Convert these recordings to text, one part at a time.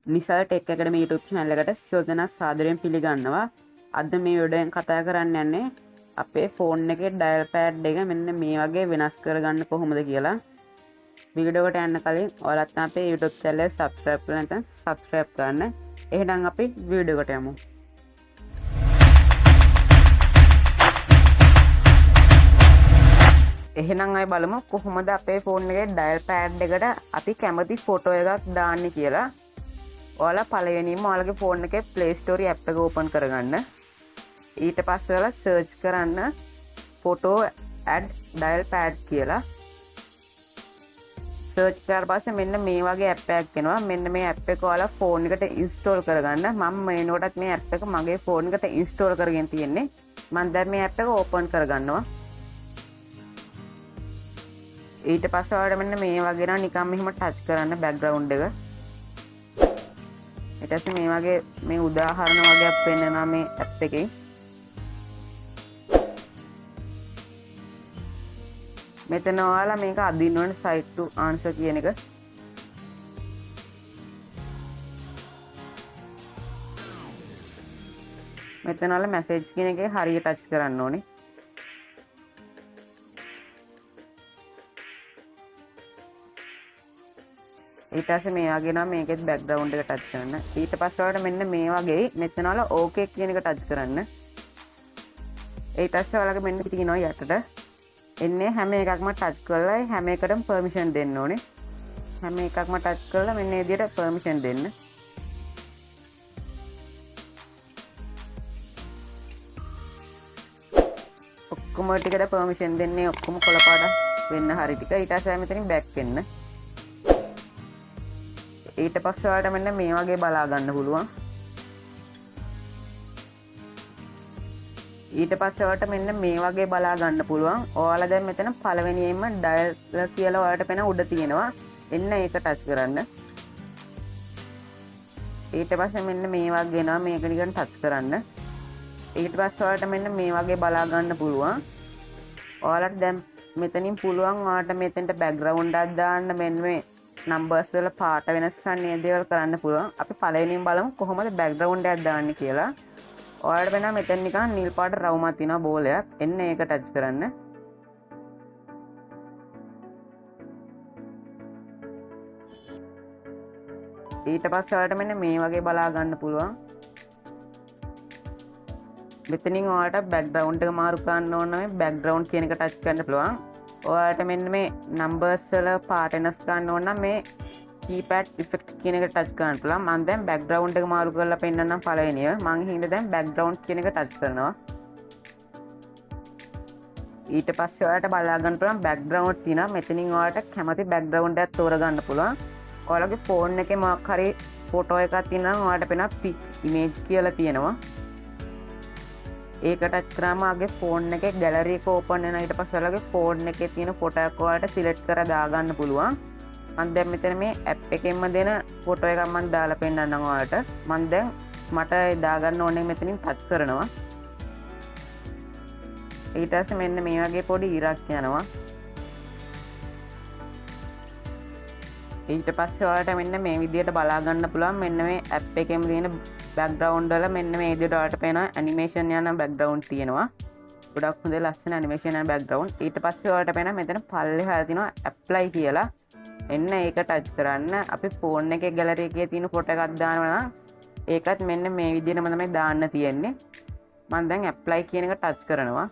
Nisal tech ඇකඩමි YouTube channel එකට සියලු දෙනා සාදරයෙන් පිළිගන්නවා. අද මේ වීඩියෝෙන් කතා කරන්න යන්නේ අපේ ෆෝන් එකේ ඩයල් පෑඩ් එක මෙන්න මේ වගේ වෙනස් කරගන්න කොහොමද කියලා. වීඩියෝ එකට යන්න කලින් ඔයාලත් අපේ YouTube channel එක subscribe කරලා නැත්නම් subscribe කරන්න. එහෙනම් අපි වීඩියෝ එකට යමු. එහෙනම් අය බලමු කොහොමද අපේ ෆෝන් එකේ ඩයල් පෑඩ් එකට අපි කැමති ෆොටෝ එකක් දාන්නේ කියලා. ඔයාලා පළවෙනිම ඔයාලගේ ෆෝන් එකේ Play Store app එක open කරගන්න. ඊට පස්සේ ඔයාලා search කරන්න photo add dial pad කියලා. search කරලා පස්සේ මෙන්න මේ වගේ app එකක් එනවා. මෙන්න මේ app එක ඔයාලා ෆෝන් එකට install කරගන්න. මම මේනකොටත් මේ app එක මගේ ෆෝන් එකට install කරගෙන තියෙන්නේ. මම දැන් මේ app එක open කරගන්නවා. ඊට පස්සේ ඔයාලට මෙන්න මේ වගේ නම් නිකන් මෙහෙම touch කරන්න background එක. ඊට පස්සේ මේ වගේ මේ උදාහරණ වගේක් පෙන්නනවා මේ ඇප් එකේ. මෙතන ඔයාලා මේක අදින්න ඕනේ site to answer කියන එක. මෙතන ඔයාලා message කියන එකේ හරියට ටච් කරන්න ඕනේ. ඊට පස්සේ මේ වගේ නම් මේකෙත් බෑග්ග්‍රවුන්ඩ් එක ටච් කරන්න. ඊට පස්සේ ඔයාලට මෙන්න මේ වගේ මෙතන වල ඕකේ කියන එක ටච් කරන්න. ඊට පස්සේ ඔයාලගේ මෙන්න තියෙනවා යටට එන්නේ හැම එකක්ම ටච් කරලා හැම එකටම පර්මිෂන් දෙන්න ඕනේ. හැම එකක්ම ටච් කරලා මෙන්න මේ විදිහට පර්මිෂන් දෙන්න. ඔක්කොම ටිකට පර්මිෂන් දෙන්නේ ඔක්කොම කොළ පාට වෙන්න හරි ටික. ඊට පස්සේ මෙතනින් බෑක් වෙන්න. ඊට පස්සේ ඔයාලට මෙන්න මේ වගේ බලා ගන්න පුළුවන්. ඊට පස්සේ ඔයාලට මෙන්න මේ වගේ බලා ගන්න පුළුවන්. ඔයාලා දැන් මෙතන පළවෙනියෙන්ම ඩයල් කියලා ඔයාලට පේන උඩ තියෙනවා. එන්න ඒක ටච් කරන්න. ඊට පස්සේ මෙන්න මේ වගේ එනවා. මේක නිකන් ටච් කරන්න. ඊට පස්සේ ඔයාලට මෙන්න මේ වගේ බලා ගන්න පුළුවන්. ඔයාලට දැන් මෙතනින් පුළුවන් ඔයාලට මෙතෙන්ට බෑග්ග්‍රවුන්ඩ් එකක් දාන්න මෙන්න මේ නම්බර්ස් වල පාට වෙනස් කරන්න දේවල් කරන්න පුළුවන්. අපි පළවෙනියෙන් බලමු කොහොමද බෑග්ග්‍රවුන්ඩ් එකක් දාන්නේ කියලා. ඔයාලට වෙනවා මෙතන නිකන් නිල් පාට රවුමක් තියෙනවා බෝලයක්. එන්න ඒක ටච් කරන්න. ඊට පස්සේ ඔයාලට මෙන්න මේ වගේ බලා ගන්න පුළුවන්. මෙතනින් ඔයාලට බෑග්ග්‍රවුන්ඩ් එක මාරු කරන්න ඕන නම් බෑග්ග්‍රවුන්ඩ් කියන එක ටච් කරන්න පුළුවන්. ඔයාලට මෙන්න මේ නම්බර්ස් වල පාට වෙනස් කරන්න ඕන නම් මේ keypad effect කියන එක ටච් කරන්න පුළුවන්. මම දැන් background එක මාරු කරලා පෙන්නන්නම් පළවෙනිය. මම හින්දා දැන් background කියන එක ටච් කරනවා. ඊට පස්සේ ඔයාලට බලා ගන්න පුළුවන් background තියෙනවා. මෙතනින් ඔයාලට කැමති background එකක් තෝරගන්න පුළුවන්. ඔයාලගේ phone එකේ මොකක් හරි photo එකක් තියෙනවා නම් ඔයාලට පේනවා pic image කියලා තියෙනවා. ඒක ටච් කරාම ආගේ phone එකේ gallery එක open වෙනවා. ඊට පස්සේ ඔයාලගේ phone එකේ තියෙන photo එක ඔයාලට select කරලා දාගන්න පුළුවන්. මම දැන් මෙතන මේ ඇප් එකෙන්ම දෙන ෆොටෝ එකක් මම දාලා පෙන්නන්නම් ඔයාලට. මම දැන් මට දාගන්න ඕනේ මෙතනින් ටච් කරනවා. ඊට පස්සේ මෙන්න මේ වගේ පොඩි ඉරක් යනවා. ඊට පස්සේ ඔයාලට මෙන්න මේ විදිහට බලා ගන්න පුළුවන්. මෙන්න මේ ඇප් එකෙම තියෙන බෑග්ග්‍රවුන්ඩ් වල මෙන්න මේ විදිහට ඔයාලට පේනවා ඇනිමේෂන් යන බෑග්ග්‍රවුන්ඩ් තියෙනවා. ගොඩක් හොඳ ලස්සන ඇනිමේෂන් යන බෑග්ග්‍රවුන්ඩ්. ඊට පස්සේ ඔයාලට පේනවා මෙතන පල්ලෙහා තියෙනවා ඇප්ලයි කියලා. එන්න ඒක ටච් කරන්න. අපි ෆෝන් එකේ ගැලරි එකේ තියෙන ෆොටෝ එකක් දානවා නම් ඒකත් මෙන්න මේ විදිහටම තමයි දාන්න තියෙන්නේ. මම දැන් ඇප්ලයි කියන එක ටච් කරනවා.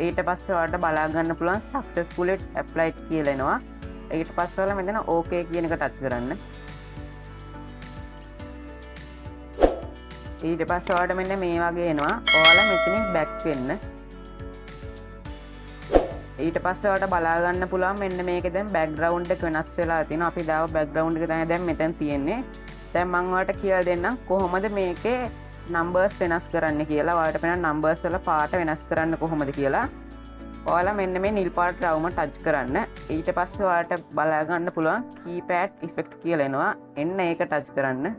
ඊට පස්සේ ඔයාලට බලා ගන්න පුළුවන් successfully applied කියලා එනවා. ඊට පස්සේ ඔයාලා මෙතන okay කියන එක ටච් කරන්න. ඊට පස්සේ ඔයාලට මෙන්න මේ වගේ එනවා. ඔයාලා මෙතනින් back වෙන්න. ඊට පස්සේ ඔයාලට බලා ගන්න පුළුවන් මෙන්න මේකේ දැන් බෑග්ග්‍රවුන්ඩ් එක වෙනස් වෙලා තියෙනවා. අපි දාව බෑග්ග්‍රවුන්ඩ් එක තමයි දැන් මෙතන තියෙන්නේ. දැන් මම ඔයාලට කියලා දෙන්නම් කොහොමද මේකේ නම්බර්ස් වෙනස් කරන්න කියලා. ඔයාලට පේන නම්බර්ස් වල පාට වෙනස් කරන්න කොහොමද කියලා. ඔයාලා මෙන්න මේ නිල් පාට රවුම ටච් කරන්න. ඊට පස්සේ ඔයාලට බලා ගන්න පුළුවන් keypad effect කියලා එනවා. එන්න ඒක ටච් කරන්න.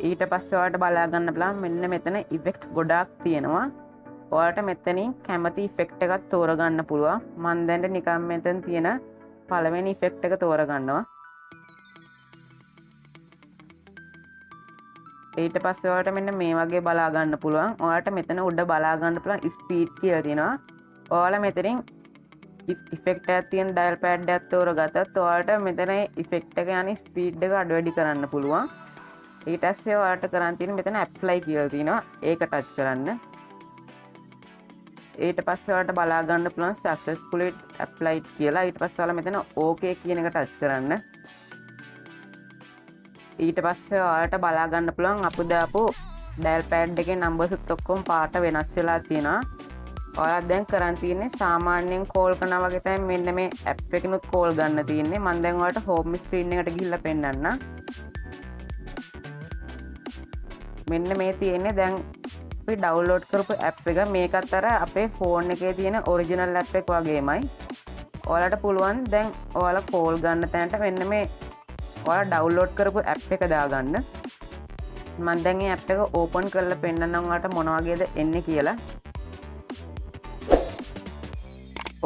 ඊට පස්සේ ඔයාලට බලා ගන්න පුළුවන් මෙන්න මෙතන effect ගොඩාක් තියෙනවා. ඔයාලට මෙතනින් කැමති ඉෆෙක්ට් එකක් තෝරගන්න පුළුවන්. මම දැන් නිකන් මෙතන තියෙන පළවෙනි ඉෆෙක්ට් එක තෝරගන්නවා. ඊට පස්සේ ඔයාලට මෙන්න මේ වගේ බලා ගන්න පුළුවන්. ඔයාලට මෙතන උඩ බලා ගන්න පුළුවන් ස්පීඩ් කියලා තියෙනවා. ඔයාලා මෙතනින් ඉෆෙක්ට් එකක් තියෙන ඩයල් පෑඩ් එකක් තෝරගත්තත් ඔයාලට මෙතන ඉෆෙක්ට් එක යන ස්පීඩ් එක අඩු වැඩි කරන්න පුළුවන්. ඊට පස්සේ ඔයාලට කරන් තියෙන මෙතන ඇප්ලයි කියලා තියෙනවා. ඒක ටච් කරන්න. ඊට පස්සේ ඔයාලට බලා ගන්න පුළුවන් successfully applied කියලා. ඊට පස්සේ ඔයාලා මෙතන okay කියන එක ටච් කරන්න. ඊට පස්සේ ඔයාලට බලා ගන්න පුළුවන් අපු දාපු ඩයල් පෑඩ් එකේ නම්බර්ස් ඔක්කොම පාට වෙනස් වෙලා තියෙනවා. ඔයාලා දැන් කරන් තියෙන්නේ සාමාන්‍යයෙන් කෝල් කරනවා වගේ තමයි මෙන්න මේ ඇප් එකකිනුත් කෝල් ගන්න තියෙන්නේ. මම දැන් ඔයාලට හෝම් ස්ක්‍රීන් එකට ගිහිල්ලා පෙන්නන්නම්. මෙන්න මේ තියෙන්නේ දැන් අපි ඩවුන්ලෝඩ් කරපු ඇප් එක. මේකත් අර අපේ ෆෝන් එකේ තියෙන ඔරිජිනල් ඇප් එක වගේමයි. ඔයාලට පුළුවන් දැන් ඔයාලා කෝල් ගන්න තැනට මෙන්න මේ ඔයාලා ඩවුන්ලෝඩ් කරපු ඇප් එක දාගන්න. මම දැන් මේ ඇප් එක ඕපන් කරලා පෙන්නන්නම් ඔයාලට මොන වගේද එන්නේ කියලා.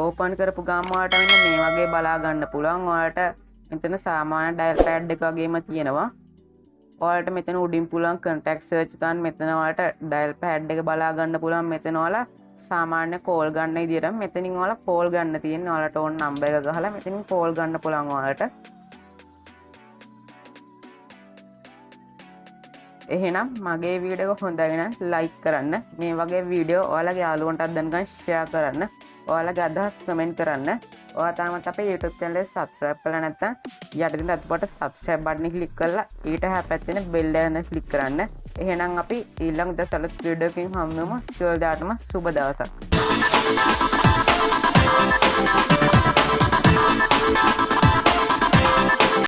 ඕපන් කරපු ගාම ඔයාලට මෙන්න මේ වගේ බලා ගන්න පුළුවන්. ඔයාලට මෙතන සාමාන්‍ය ඩයල් පෑඩ් එක වගේම තියෙනවා. ඔයාලට මෙතන උඩින් පුළුවන් contact search ගන්න. මෙතන ඔයාලට ඩයල් පෑඩ් එක බලා ගන්න පුළුවන්. මෙතන ඔයාලා සාමාන්‍ය කෝල් ගන්න විදියට මෙතනින් ඔයාලා කෝල් ගන්න තියෙන්නේ. ඔයාලට ඕන නම්බර් එක ගහලා මෙතනින් කෝල් ගන්න පුළුවන් ඔයාලට. එහෙනම් මගේ වීඩියෝ එක හොඳයි නම් ලයික් කරන්න. මේ වගේ වීඩියෝ ඔයාලගේ යාළුවන්ටත් දැනගන්න ෂෙයා කරන්න. ඔයාලගේ අදහස් කමෙන්ට් කරන්න. ඔයා තාමත් අපේ YouTube channel එක subscribe කරලා නැත්නම් යට තියෙන අතපොට subscribe button එක click කරලා ඊට එහා පැත්තේ තියෙන bell එක click කරන්න. එහෙනම් අපි ඊළඟ දවස් වීඩියෝ එකකින් හමු වෙමු. සියලු දාටම සුබ දවසක්.